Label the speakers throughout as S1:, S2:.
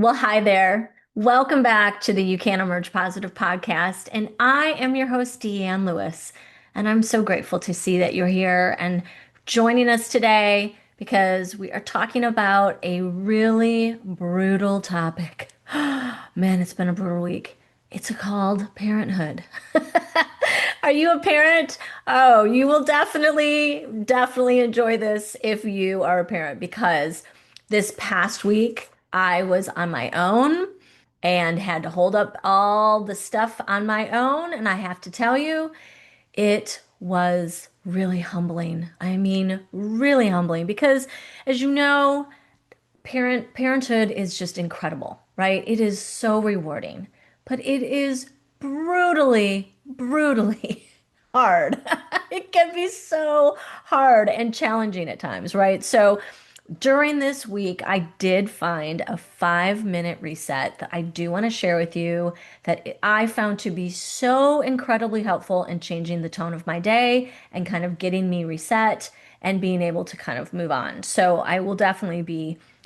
S1: Well, hi there. Welcome back to the You Can Emerge Positive podcast. And I am your host, Deanne Lewis. And I'm so grateful to see that you're here and joining us today because we are talking about a really brutal topic. Man, it's been a brutal week. It's called parenthood. Are you a parent? Oh, you will definitely enjoy this if you are a parent because this past week I was on my own and had to hold up all the stuff on my own. And I have to tell you, it was really humbling. I mean, really humbling because as you know, parenthood is just incredible, right? It is so rewarding, but it is brutally hard. It can be so hard and challenging at times, right? So during this week, I did find a 5-minute reset that I do want to share with you that I found to be so incredibly helpful in changing the tone of my day and kind of getting me reset and being able to kind of move on. So I will definitely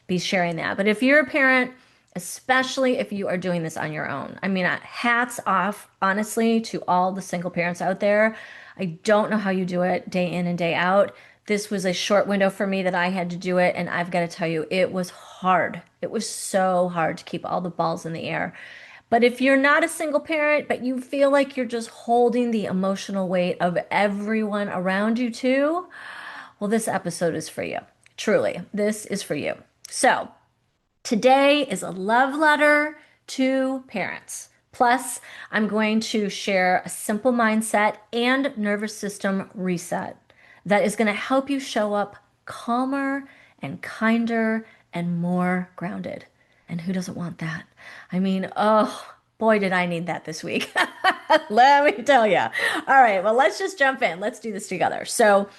S1: be sharing that. But if you're a parent, especially if you are doing this on your own, I mean, hats off, honestly, to all the single parents out there. I don't know how you do it day in and day out. This was a short window for me that I had to do it, and I've got to tell you, it was hard. It was so hard to keep all the balls in the air. But if you're not a single parent, but you feel like you're just holding the emotional weight of everyone around you too, well, this episode is for you. Truly, this is for you. So, today is a love letter to parents. Plus, I'm going to share a simple mindset and nervous system reset that is going to help you show up calmer and kinder and more grounded. And who doesn't want that? I mean, oh boy, did I need that this week. Let me tell you. All right, well, let's just jump in. Let's do this together. So,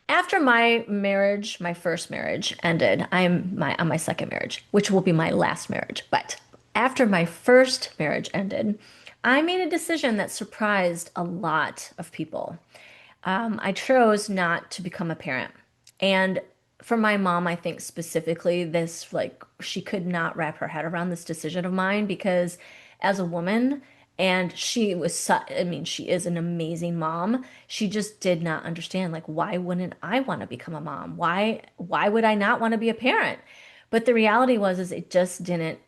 S1: after my marriage, my first marriage ended, on my second marriage, which will be my last marriage. But after my first marriage ended, I made a decision that surprised a lot of people. I chose not to become a parent. And for my mom, I think specifically, this like she could not wrap her head around this decision of mine because as a woman, and I mean, she is an amazing mom. She just did not understand, like, why wouldn't I want to become a mom? Why would I not want to be a parent? But the reality was, is it just didn't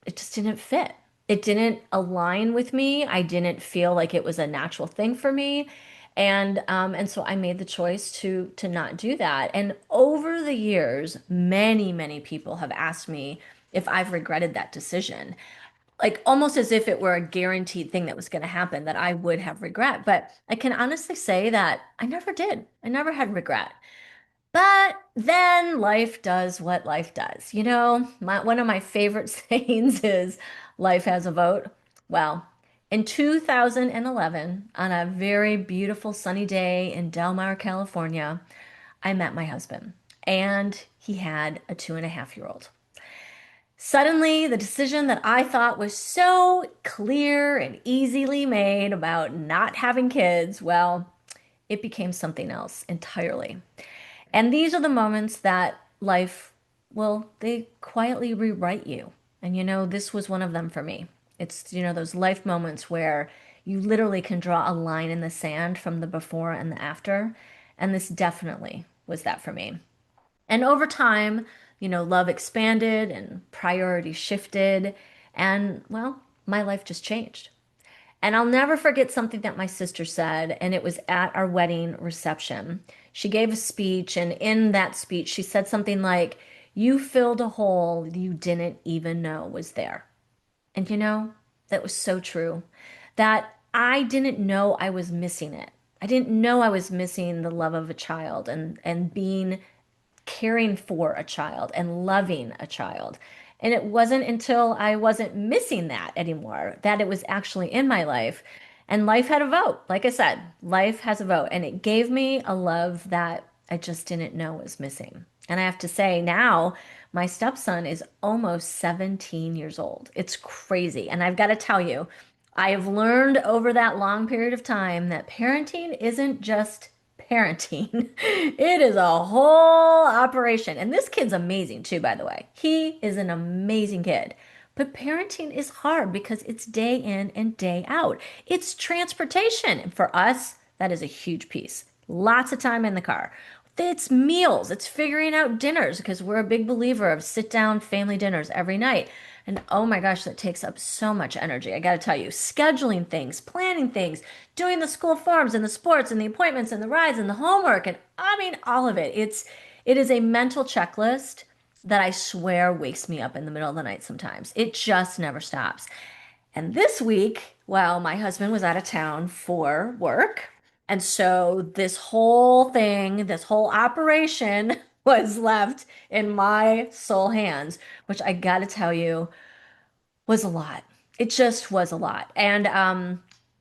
S1: fit. It didn't align with me. I didn't feel like it was a natural thing for me. And so I made the choice to not do that. And over the years, many people have asked me if I've regretted that decision, like almost as if it were a guaranteed thing that was going to happen that I would have regret. But I can honestly say that I never did. I never had regret. But then life does what life does. One of my favorite sayings is life has a vote. Well, in 2011, on a very beautiful sunny day in Del Mar, California, I met my husband, and he had a 2.5-year-old. Suddenly, the decision that I thought was so clear and easily made about not having kids, well, it became something else entirely. And these are the moments that life, well, they quietly rewrite you. And this was one of them for me. It's, those life moments where you literally can draw a line in the sand from the before and the after. And this definitely was that for me. And over time, love expanded and priorities shifted. And well, my life just changed. And I'll never forget something that my sister said, and it was at our wedding reception. She gave a speech, and in that speech, she said something like, "You filled a hole you didn't even know was there." And that was so true. That I didn't know I was missing it. I didn't know I was missing the love of a child and being caring for a child and loving a child. And it wasn't until I wasn't missing that anymore that it was actually in my life. And life had a vote. Like I said, life has a vote. And it gave me a love that I just didn't know was missing. And I have to say, now my stepson is almost 17 years old. It's crazy. And I've got to tell you, I have learned over that long period of time that parenting isn't just parenting, it is a whole operation. And this kid's amazing too, by the way. He is an amazing kid. But parenting is hard because it's day in and day out. It's transportation. And for us, that is a huge piece. Lots of time in the car. It's meals, it's figuring out dinners because we're a big believer of sit down family dinners every night. And oh my gosh, that takes up so much energy. I got to tell you, scheduling things, planning things, doing the school forms and the sports and the appointments and the rides and the homework and I mean all of it. It is a mental checklist that I swear wakes me up in the middle of the night sometimes. It just never stops. And this week, well, my husband was out of town for work. And so this whole thing, this whole operation was left in my sole hands, which I gotta tell you was a lot. It just was a lot. And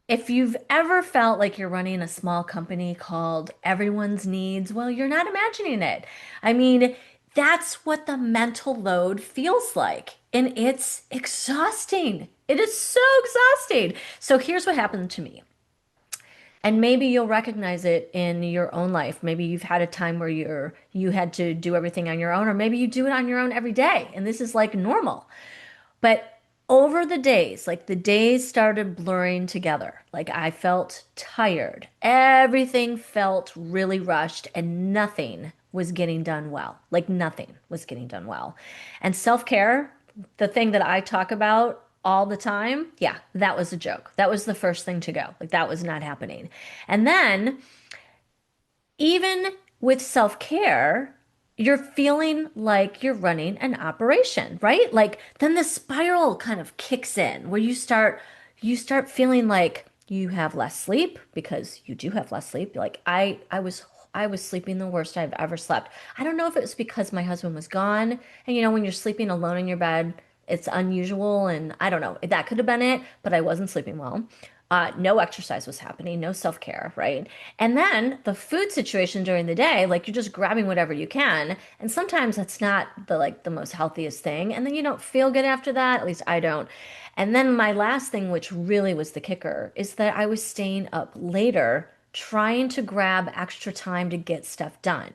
S1: if you've ever felt like you're running a small company called Everyone's Needs, well, you're not imagining it. I mean, that's what the mental load feels like. And it's exhausting. It is so exhausting. So here's what happened to me. And maybe you'll recognize it in your own life. Maybe you've had a time where you had to do everything on your own, or maybe you do it on your own every day, and this is like normal. But over the days, like the days started blurring together. Like I felt tired. Everything felt really rushed and nothing was getting done well. Like nothing was getting done well. And self-care, the thing that I talk about all the time, yeah, that was a joke. That was the first thing to go. Like that was not happening. And then even with self-care, you're feeling like you're running an operation, right? Like then the spiral kind of kicks in where you start feeling like you have less sleep because you do have less sleep. Like I was sleeping the worst I've ever slept. I don't know if it was because my husband was gone and when you're sleeping alone in your bed, it's unusual and I don't know. That could have been it, but I wasn't sleeping well. No exercise was happening, no self-care, right? And then the food situation during the day, like you're just grabbing whatever you can. And sometimes that's not the most healthiest thing. And then you don't feel good after that. At least I don't. And then my last thing, which really was the kicker, is that I was staying up later trying to grab extra time to get stuff done.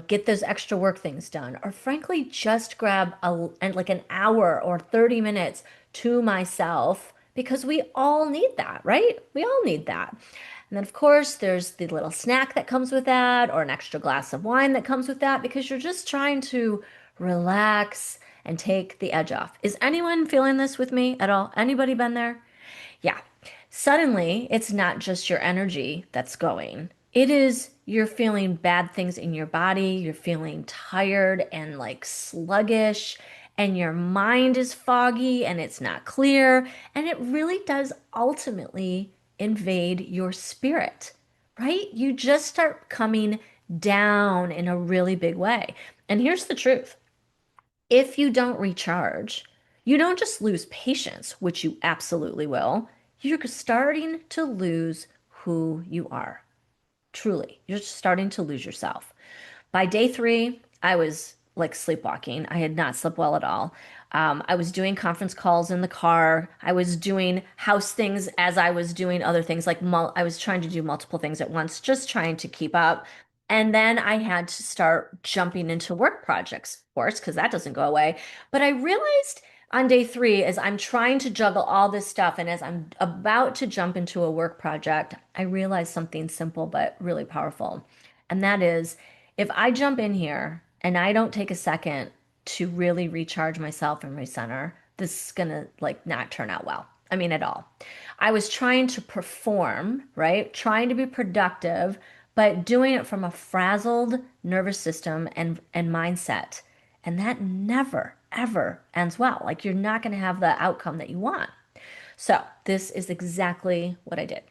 S1: Get those extra work things done, or frankly, just grab like an hour or 30 minutes to myself because we all need that, right? We all need that. And then, of course, there's the little snack that comes with that, or an extra glass of wine that comes with that, because you're just trying to relax and take the edge off. Is anyone feeling this with me at all? Anybody been there? Yeah. Suddenly, it's not just your energy that's going. It is you're feeling bad things in your body. You're feeling tired and like sluggish, and your mind is foggy and it's not clear. And it really does ultimately invade your spirit, right? You just start coming down in a really big way. And here's the truth. If you don't recharge, you don't just lose patience, which you absolutely will. You're starting to lose who you are. Truly, you're starting to lose yourself. By day 3, I was like sleepwalking. I had not slept well at all. I was doing conference calls in the car. I was doing house things as I was doing other things. Like I was trying to do multiple things at once, just trying to keep up. And then I had to start jumping into work projects, of course, because that doesn't go away. But I realized on day 3, as I'm trying to juggle all this stuff and as I'm about to jump into a work project, I realized something simple but really powerful. And that is, if I jump in here and I don't take a second to really recharge myself and recenter, this is gonna like not turn out well. I mean, at all. I was trying to perform, right? Trying to be productive, but doing it from a frazzled nervous system and mindset. And that never, ever ends well. Like you're not going to have the outcome that you want. So this is exactly what I did.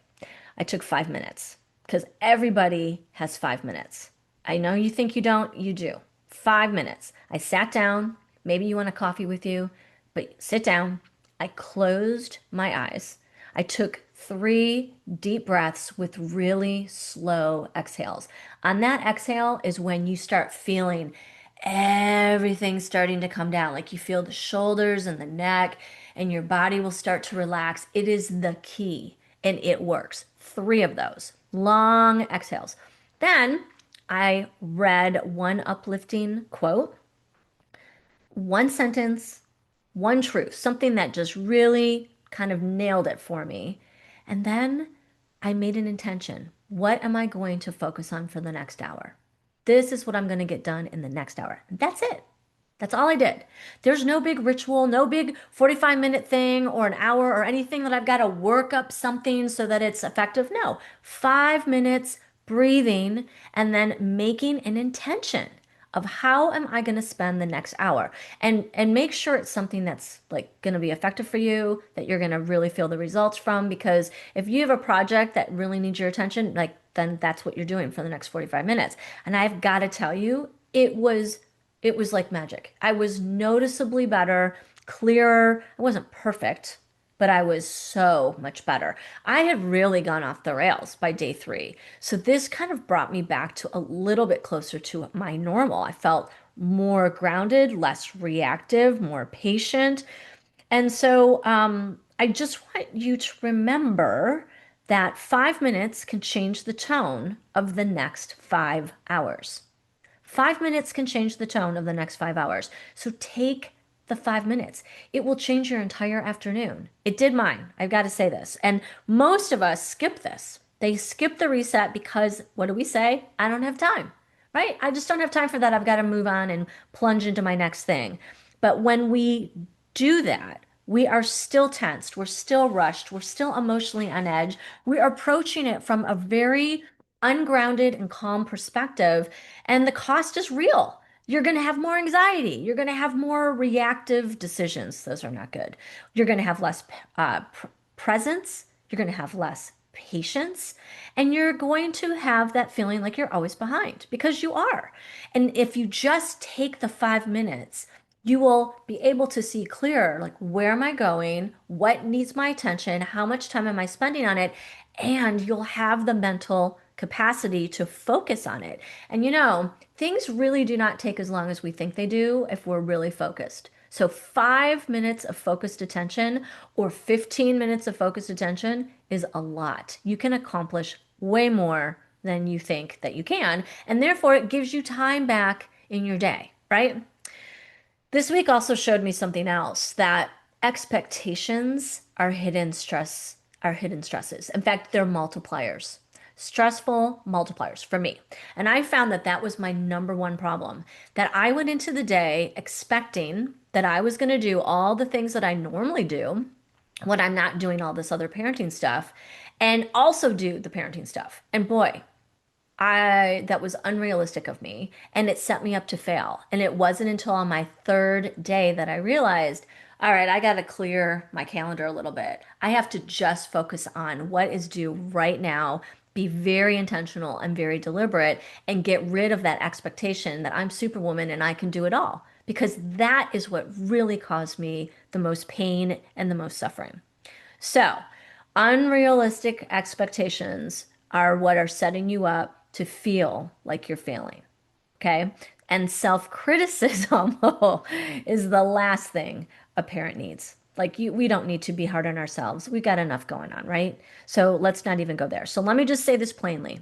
S1: I took 5 minutes because everybody has 5 minutes. I know you think you don't, you do. 5 minutes. I sat down. Maybe you want a coffee with you, but sit down. I closed my eyes. I took 3 deep breaths with really slow exhales. On that exhale is when you start feeling everything starting to come down. Like you feel the shoulders and the neck, and your body will start to relax. It is the key, and it works. 3 of those long exhales. Then I read one uplifting quote, one sentence, one truth, something that just really kind of nailed it for me. And then I made an intention. What am I going to focus on for the next hour? This is what I'm going to get done in the next hour. That's it. That's all I did. There's no big ritual, no big 45-minute thing or an hour or anything that I've got to work up something so that it's effective. No, 5 minutes breathing and then making an intention of how am I going to spend the next hour, and make sure it's something that's like going to be effective for you, that you're going to really feel the results from, because if you have a project that really needs your attention, like then that's what you're doing for the next 45 minutes. And I've got to tell you, it was like magic. I was noticeably better, clearer. I wasn't perfect, but I was so much better. I had really gone off the rails by day 3. So this kind of brought me back to a little bit closer to my normal. I felt more grounded, less reactive, more patient. And so I just want you to remember that 5 minutes can change the tone of the next 5 hours. 5 minutes can change the tone of the next 5 hours. So take the 5 minutes. It will change your entire afternoon. It did mine. I've got to say this. And most of us skip this. They skip the reset because what do we say? I don't have time, right? I just don't have time for that. I've got to move on and plunge into my next thing. But when we do that, we are still tensed. We're still rushed. We're still emotionally on edge. We are approaching it from a very ungrounded and calm perspective, and the cost is real. You're going to have more anxiety. You're going to have more reactive decisions. Those are not good. You're going to have less presence. You're going to have less patience. And you're going to have that feeling like you're always behind, because you are. And if you just take the 5 minutes, you will be able to see clearer, like, where am I going? What needs my attention? How much time am I spending on it? And you'll have the mental capacity to focus on it. And things really do not take as long as we think they do if we're really focused. So 5 minutes of focused attention or 15 minutes of focused attention is a lot. You can accomplish way more than you think that you can. And therefore, it gives you time back in your day, right? This week also showed me something else, that expectations are hidden stresses. In fact, they're multipliers. Stressful multipliers for me. And I found that that was my number one problem. That I went into the day expecting that I was going to do all the things that I normally do when I'm not doing all this other parenting stuff, and also do the parenting stuff. And boy, I that was unrealistic of me, and it set me up to fail. And it wasn't until on my third day that I realized, all right, I got to clear my calendar a little bit. I have to just focus on what is due right now, be very intentional and very deliberate, and get rid of that expectation that I'm Superwoman and I can do it all. Because that is what really caused me the most pain and the most suffering. So, unrealistic expectations are what are setting you up to feel like you're failing. Okay. And self criticism is the last thing a parent needs. Like, we don't need to be hard on ourselves. We got enough going on, right? So let's not even go there. So let me just say this plainly.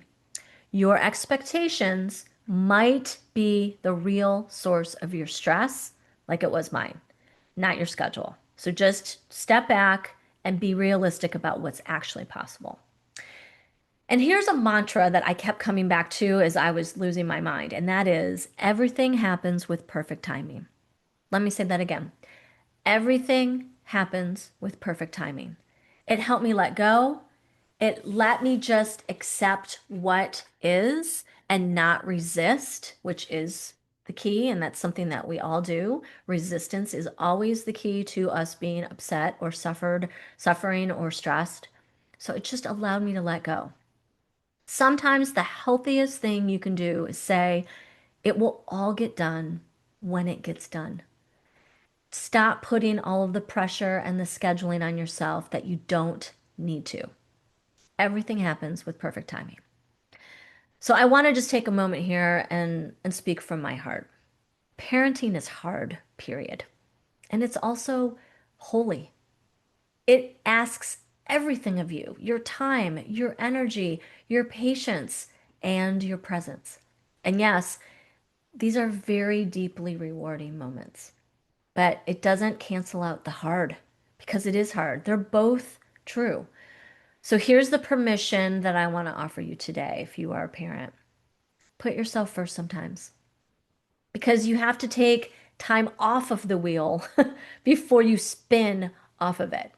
S1: Your expectations might be the real source of your stress, like it was mine, not your schedule. So just step back and be realistic about what's actually possible. And here's a mantra that I kept coming back to as I was losing my mind, and that is everything happens with perfect timing. Let me say that again. Everything happens with perfect timing. It helped me let go. It let me just accept what is and not resist, which is the key. And that's something that we all do. Resistance is always the key to us being upset or suffering or stressed. So it just allowed me to let go. Sometimes the healthiest thing you can do is say, it will all get done when it gets done. Stop putting all of the pressure and the scheduling on yourself that you don't need to. Everything happens with perfect timing. So I want to just take a moment here and speak from my heart. Parenting is hard, period. And it's also holy. It asks everything of you, your time, your energy, your patience, and your presence. And yes, these are very deeply rewarding moments, but it doesn't cancel out the hard because it is hard. They're both true. So here's the permission that I want to offer you today if you are a parent. Put yourself first sometimes because you have to take time off of the wheel before you spin off of it.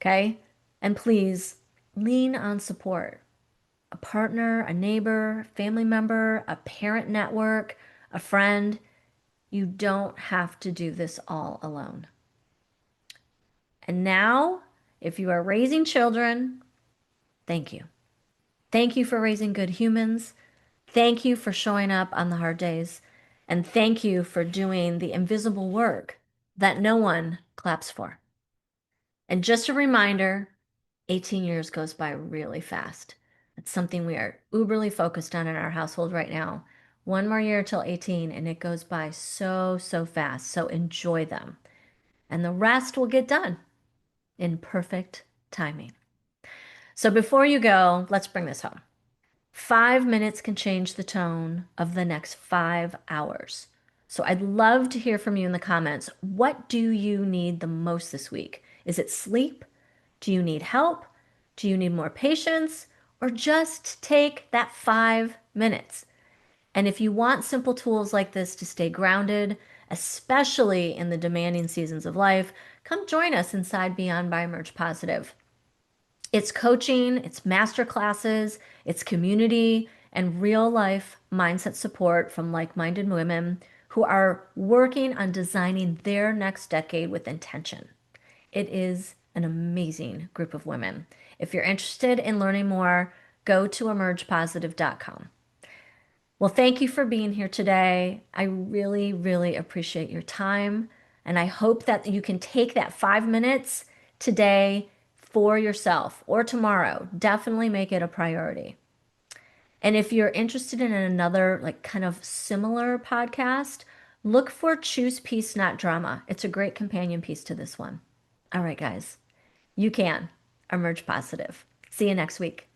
S1: Okay? And please lean on support. A partner, a neighbor, family member, a parent network, a friend. You don't have to do this all alone. And now, if you are raising children, thank you. Thank you for raising good humans. Thank you for showing up on the hard days. And thank you for doing the invisible work that no one claps for. And just a reminder, 18 years goes by really fast. It's something we are uberly focused on in our household right now. One more year till 18, and it goes by so, so fast. So enjoy them. And the rest will get done in perfect timing. So before you go, let's bring this home. 5 minutes can change the tone of the next 5 hours. So I'd love to hear from you in the comments. What do you need the most this week? Is it sleep? Do you need help? Do you need more patience? Or just take that 5 minutes? And if you want simple tools like this to stay grounded, especially in the demanding seasons of life, come join us inside Beyond by Emerge Positive. It's coaching, it's master classes, it's community, and real life mindset support from like minded women who are working on designing their next decade with intention. It is an amazing group of women. If you're interested in learning more, go to emergepositive.com. Well, thank you for being here today. I really, really appreciate your time. And I hope that you can take that 5 minutes today for yourself or tomorrow. Definitely make it a priority. And if you're interested in another, like, kind of similar podcast, look for Choose Peace, Not Drama. It's a great companion piece to this one. All right, guys, you can emerge positive. See you next week.